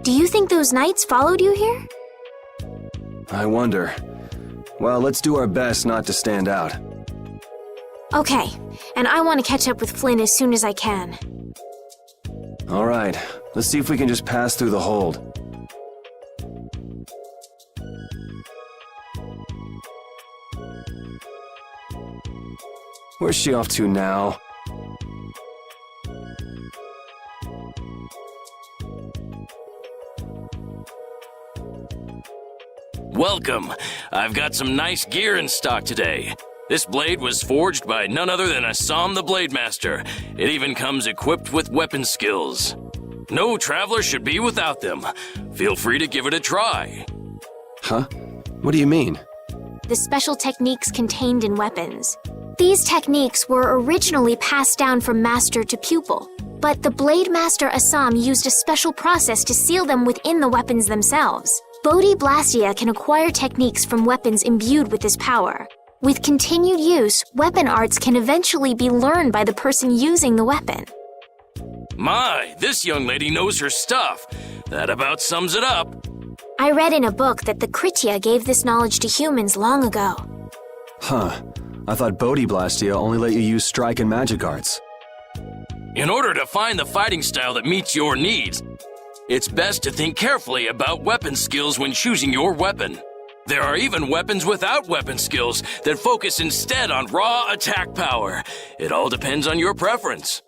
Do you think those knights followed you here? I wonder. Well, let's do our best not to stand out. Okay, and I want to catch up with Flynn as soon as I can. All right, let's see if we can just pass through the hold. Where's she off to now? Welcome. I've got some nice gear in stock today. This blade was forged by none other than Assam the Blade Master. It even comes equipped with weapon skills. No traveler should be without them. Feel free to give it a try. Huh? What do you mean? The special techniques contained in weapons. These techniques were originally passed down from master to pupil, but the Blade Master Assam used a special process to seal them within the weapons themselves. Bodhi Blastia can acquire techniques from weapons imbued with this power. With continued use, weapon arts can eventually be learned by the person using the weapon. My, this young lady knows her stuff. That about sums it up. I read in a book that the Kritya gave this knowledge to humans long ago. Huh. I thought Bodhi Blastia only let you use strike and magic arts. In order to find the fighting style that meets your needs, it's best to think carefully about weapon skills when choosing your weapon. There are even weapons without weapon skills that focus instead on raw attack power. It all depends on your preference.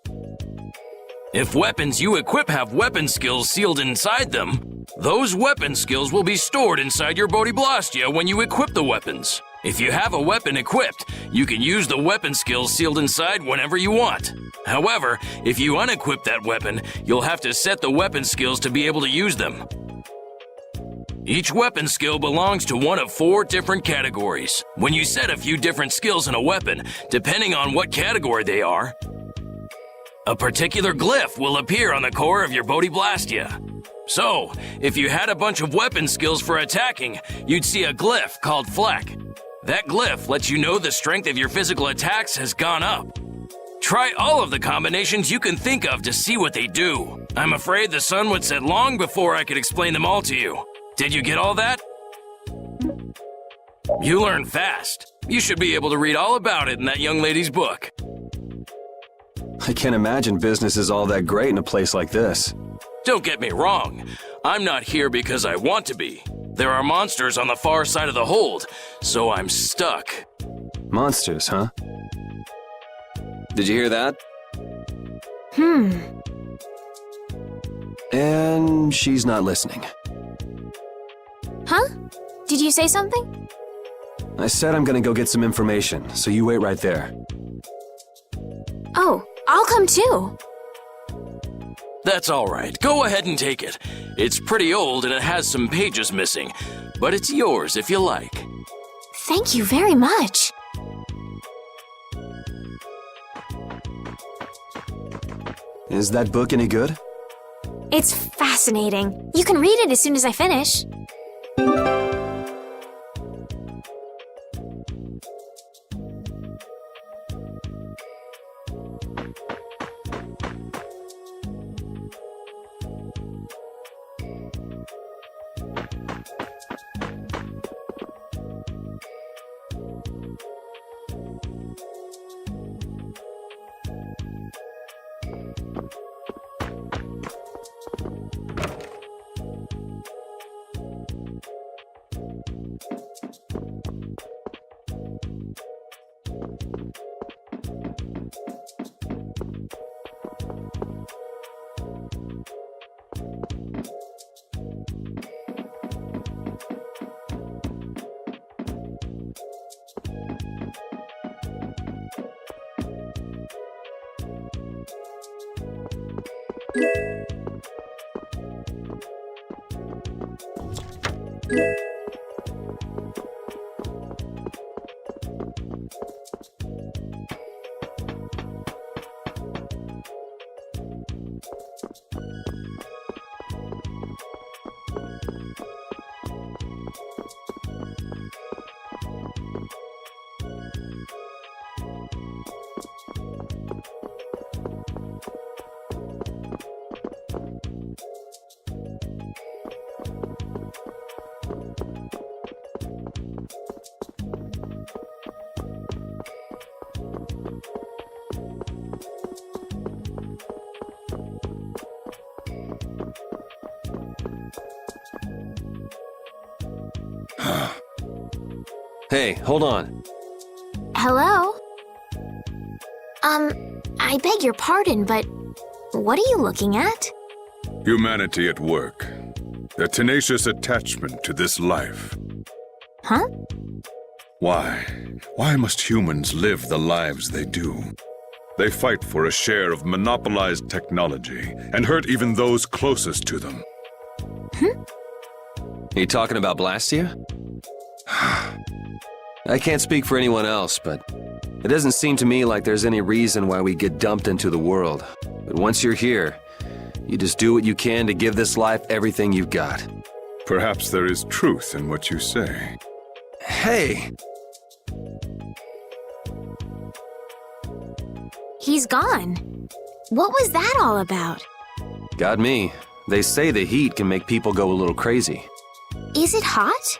If weapons you equip have weapon skills sealed inside them, those weapon skills will be stored inside your Bodhi Blastia when you equip the weapons. If you have a weapon equipped, you can use the weapon skills sealed inside whenever you want. However, if you unequip that weapon, you'll have to set the weapon skills to be able to use them. Each weapon skill belongs to one of 4 different categories. When you set a few different skills in a weapon, depending on what category they are, a particular glyph will appear on the core of your Bodhi Blastia. So, if you had a bunch of weapon skills for attacking, you'd see a glyph called Fleck. That glyph lets you know the strength of your physical attacks has gone up. Try all of the combinations you can think of to see what they do. I'm afraid the sun would set long before I could explain them all to you. Did you get all that? You learn fast. You should be able to read all about it in that young lady's book. I can't imagine business is all that great in a place like this. Don't get me wrong. I'm not here because I want to be. There are monsters on the far side of the hold, so I'm stuck. Monsters, huh? Did you hear that? And she's not listening. Huh? Did you say something? I said I'm gonna go get some information, so you wait right there. Oh, I'll come too. That's all right. Go ahead and take it. It's pretty old and it has some pages missing, but it's yours if you like. Thank you very much. Is that book any good? It's fascinating. You can read it as soon as I finish. Hey, hold on. Hello? I beg your pardon, but what are you looking at? Humanity at work. Their tenacious attachment to this life. Huh? Why? Why must humans live the lives they do? They fight for a share of monopolized technology and hurt even those closest to them. Are you talking about Blastia? I can't speak for anyone else, but it doesn't seem to me like there's any reason why we get dumped into the world. But once you're here, you just do what you can to give this life everything you've got. Perhaps there is truth in what you say. Hey! He's gone. What was that all about? Got me. They say the heat can make people go a little crazy. Is it hot?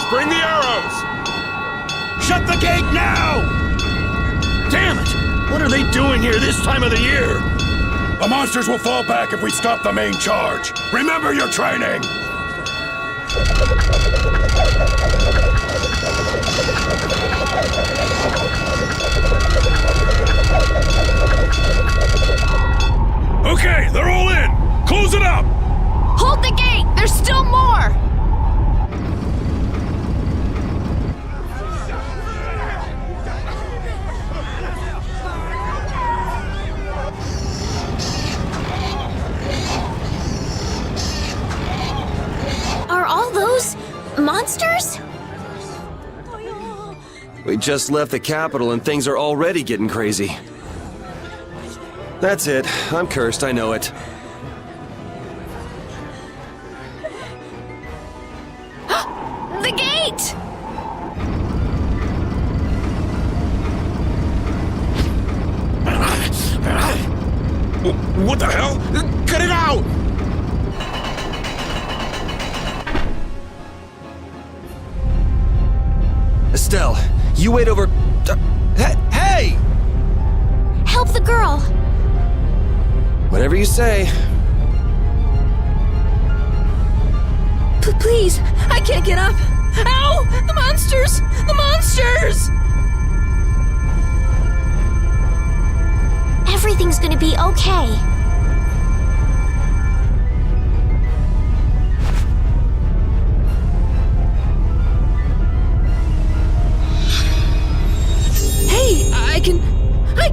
Bring the arrows! Shut the gate now! Damn it! What are they doing here this time of the year? The monsters will fall back if we stop the main charge. Remember your training! Okay, they're all in! Close it up! Hold the gate! There's still more! Are all those monsters? We just left the capital and things are already getting crazy. That's it. I'm cursed, I know it. The gate! What the hell? Cut it out! Estelle, you wait over... Hey! Help the girl! Whatever you say. Please, I can't get up. Ow! The monsters! The monsters! Everything's gonna be okay.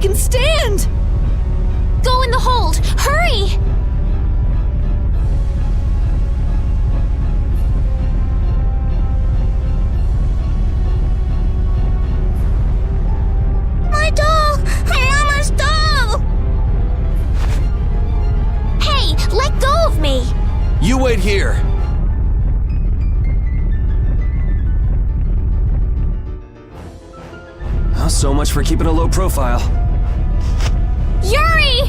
can stand! Go in the hold! Hurry! My doll! Mama's doll! Hey, let go of me! You wait here! Well, so much for keeping a low profile. Yuri!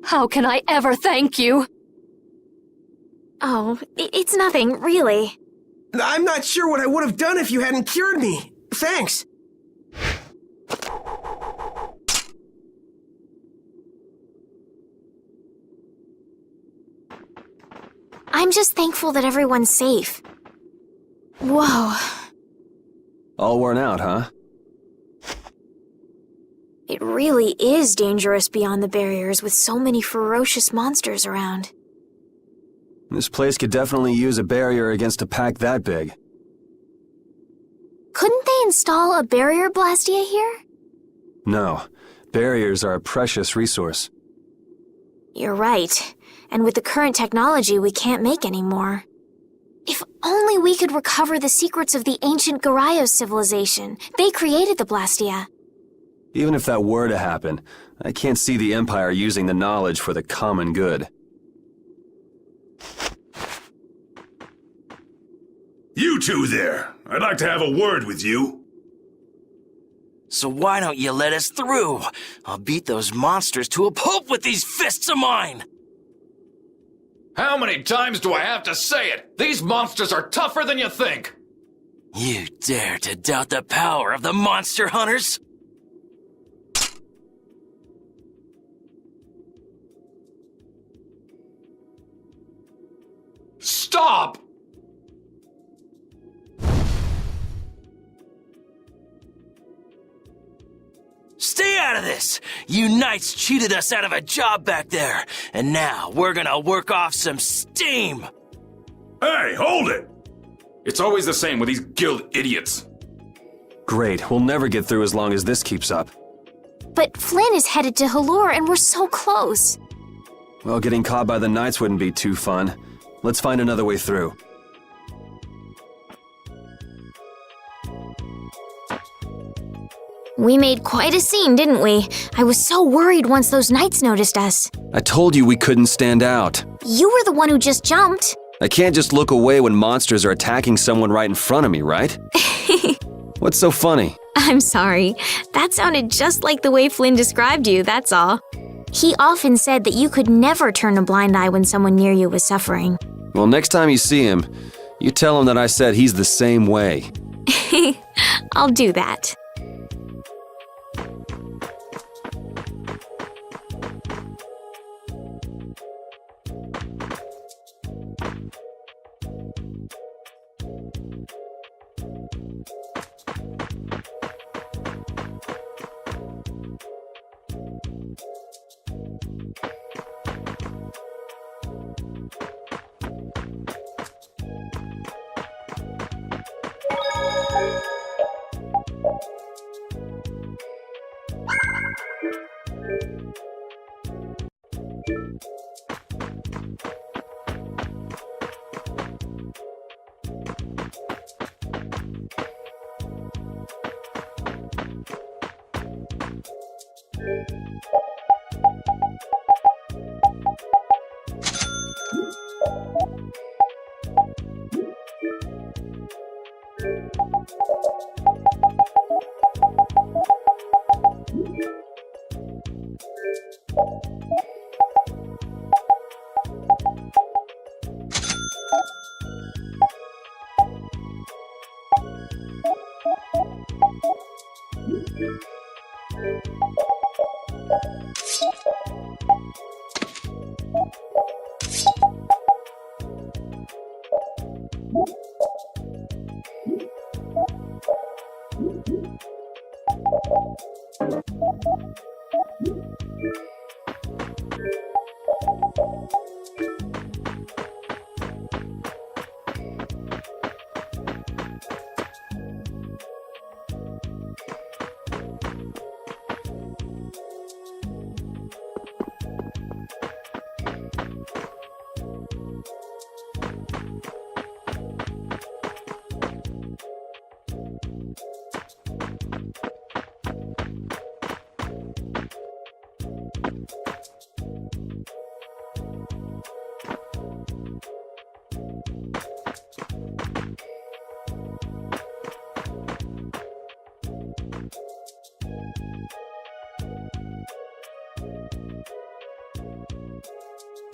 How can I ever thank you? Oh, it's nothing, really. I'm not sure what I would have done if you hadn't cured me. Thanks. I'm just thankful that everyone's safe. Whoa. All worn out, huh? It really is dangerous beyond the barriers with so many ferocious monsters around. This place could definitely use a barrier against a pack that big. Couldn't they install a barrier blastia here? No. Barriers are a precious resource. You're right. And with the current technology, we can't make any more. If only we could recover the secrets of the ancient Garayos civilization. They created the blastia. Even if that were to happen, I can't see the Empire using the knowledge for the common good. You two there. I'd like to have a word with you. So why don't you let us through? I'll beat those monsters to a pulp with these fists of mine! How many times do I have to say it? These monsters are tougher than you think! You dare to doubt the power of the monster hunters? Stop! Stay out of this! You knights cheated us out of a job back there, and now we're gonna work off some steam! Hey, hold it! It's always the same with these guild idiots. Great, we'll never get through as long as this keeps up. But Flynn is headed to Halure and we're so close. Well, getting caught by the Knights wouldn't be too fun. Let's find another way through. We made quite a scene, didn't we? I was so worried once those knights noticed us. I told you we couldn't stand out. You were the one who just jumped. I can't just look away when monsters are attacking someone right in front of me, right? What's so funny? I'm sorry. That sounded just like the way Flynn described you, that's all. He often said that you could never turn a blind eye when someone near you was suffering. Well, next time you see him, you tell him that I said he's the same way. I'll do that.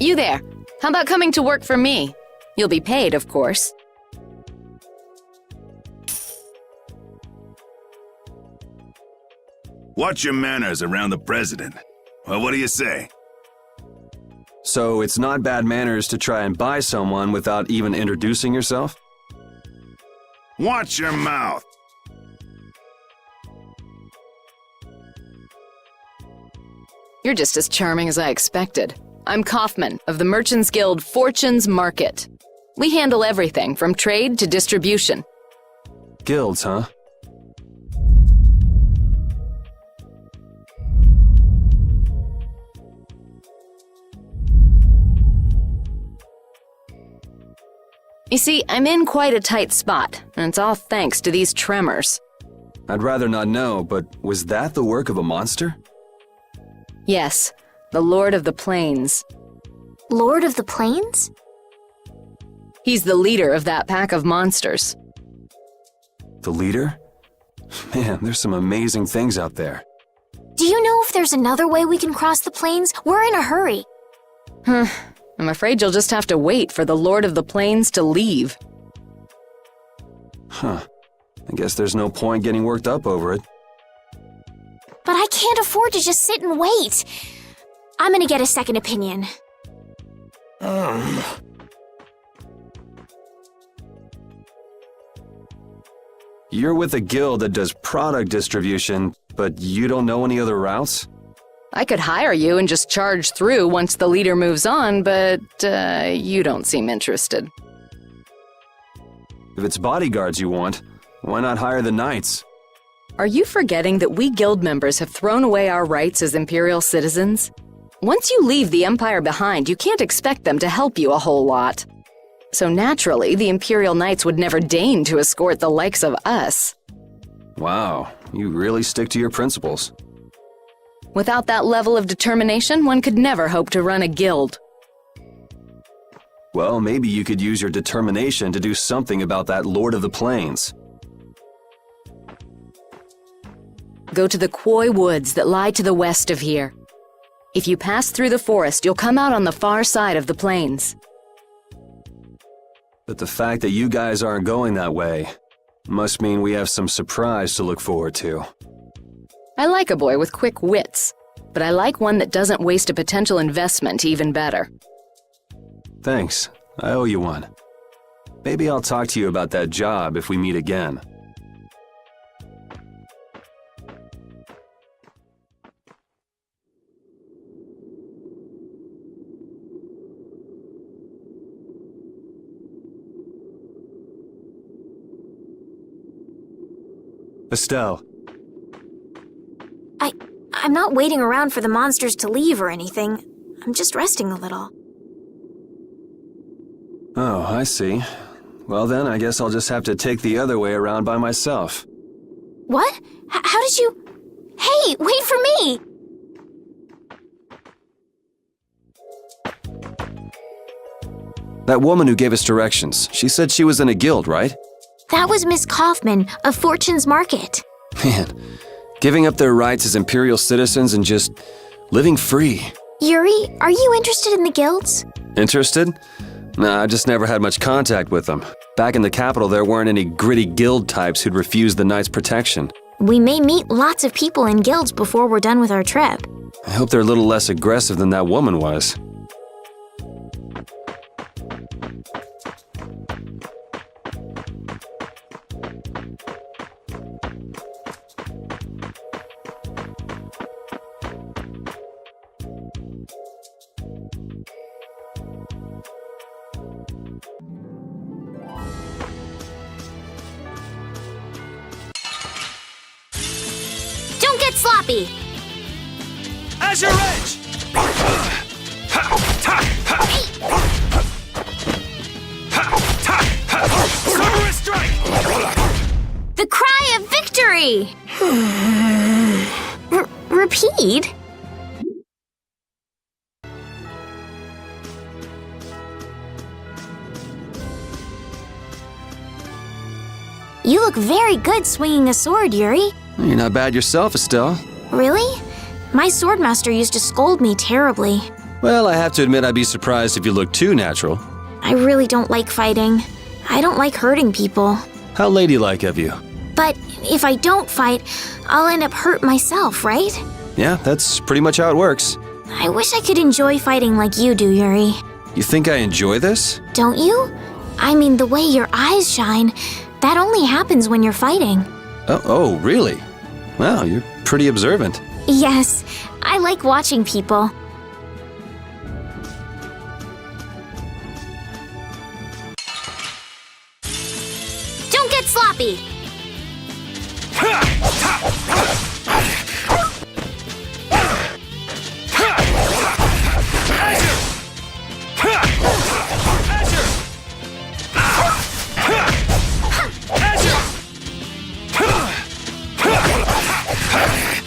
You there. How about coming to work for me? You'll be paid, of course. Watch your manners around the president. Well, what do you say? So it's not bad manners to try and buy someone without even introducing yourself? Watch your mouth. You're just as charming as I expected. I'm Kaufman of the Merchants Guild Fortune's Market. We handle everything from trade to distribution. Guilds, huh? You see, I'm in quite a tight spot, and it's all thanks to these tremors. I'd rather not know, but was that the work of a monster? Yes, the Lord of the Plains. Lord of the Plains? He's the leader of that pack of monsters. The leader? Man, there's some amazing things out there. Do you know if there's another way we can cross the plains? We're in a hurry. I'm afraid you'll just have to wait for the Lord of the Plains to leave. Huh. I guess there's no point getting worked up over it. But I can't afford to just sit and wait. I'm gonna get a second opinion. You're with a guild that does product distribution, but you don't know any other routes? I could hire you and just charge through once the leader moves on, but you don't seem interested. If it's bodyguards you want, why not hire the knights? Are you forgetting that we guild members have thrown away our rights as Imperial citizens? Once you leave the Empire behind, you can't expect them to help you a whole lot. So naturally, the Imperial Knights would never deign to escort the likes of us. Wow, you really stick to your principles. Without that level of determination, one could never hope to run a guild. Well, maybe you could use your determination to do something about that Lord of the Plains. Go to the Koi Woods that lie to the west of here. If you pass through the forest, you'll come out on the far side of the plains. But the fact that you guys aren't going that way must mean we have some surprise to look forward to. I like a boy with quick wits, but I like one that doesn't waste a potential investment even better. Thanks. I owe you one. Maybe I'll talk to you about that job if we meet again. Estelle. I'm not waiting around for the monsters to leave or anything. I'm just resting a little. Oh, I see. Well then, I guess I'll just have to take the other way around by myself. What? How did you... Hey, wait for me! That woman who gave us directions, she said she was in a guild, right? That was Miss Kaufman of Fortune's Market. Man, giving up their rights as Imperial citizens and just living free. Yuri, are you interested in the guilds? Interested? Nah, I just never had much contact with them. Back in the capital, there weren't any gritty guild types who'd refuse the Knights' protection. We may meet lots of people in guilds before we're done with our trip. I hope they're a little less aggressive than that woman was. sloppy! Azure Edge! Cerberus Strike! The cry of victory! Repeat? You look very good swinging a sword, Yuri. You're not bad yourself, Estelle. Really? My swordmaster used to scold me terribly. Well, I have to admit I'd be surprised if you looked too natural. I really don't like fighting. I don't like hurting people. How ladylike of you. But if I don't fight, I'll end up hurt myself, right? Yeah, that's pretty much how it works. I wish I could enjoy fighting like you do, Yuri. You think I enjoy this? Don't you? I mean, the way your eyes shine, that only happens when you're fighting. Oh, really? Wow, you're pretty observant. Yes, I like watching people. Don't get sloppy!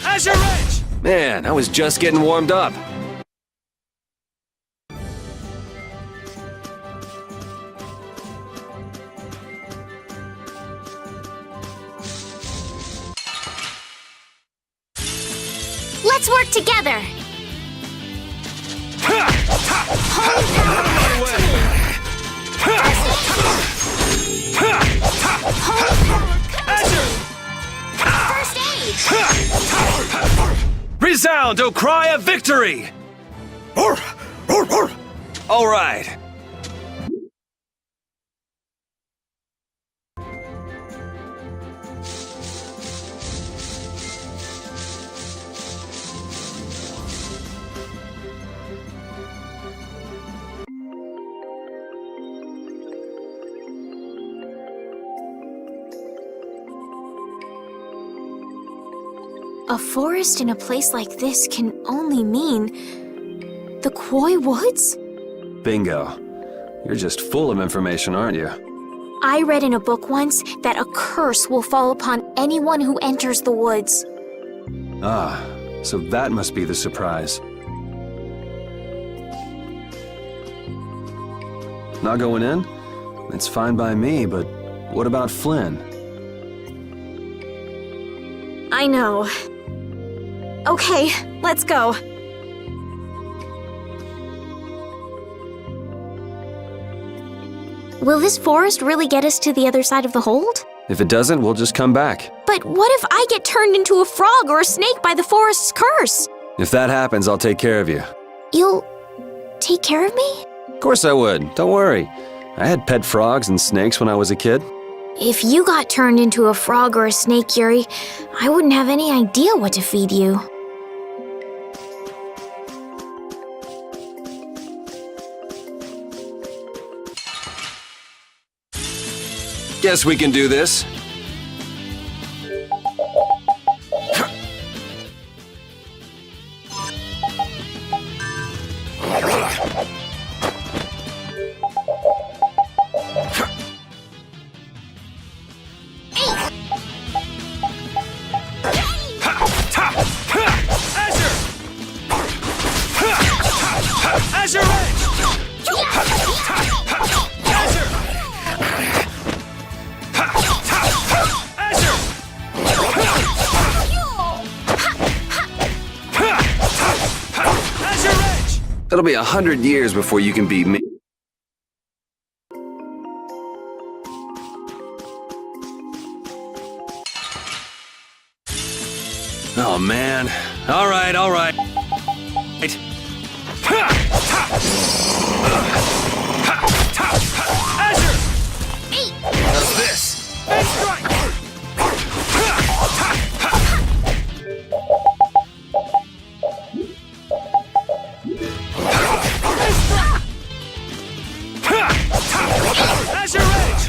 Azure Edge! Man, I was just getting warmed up. Let's work together! Hold power First aid! Resound, O cry of victory! All right. A forest in a place like this can only mean the Koi Woods? Bingo. You're just full of information, aren't you? I read in a book once that a curse will fall upon anyone who enters the woods. Ah, so that must be the surprise. Not going in? It's fine by me, but what about Flynn? I know. Okay, let's go. Will this forest really get us to the other side of the hold? If it doesn't, we'll just come back. But what if I get turned into a frog or a snake by the forest's curse? If that happens, I'll take care of you. You'll take care of me? Of course I would. Don't worry. I had pet frogs and snakes when I was a kid. If you got turned into a frog or a snake, Yuri, I wouldn't have any idea what to feed you. Guess we can do this. Azure Edge! It'll be 100 years before you can beat me. Oh, man. All right. Azure! How's this? Big strike! Azure Edge!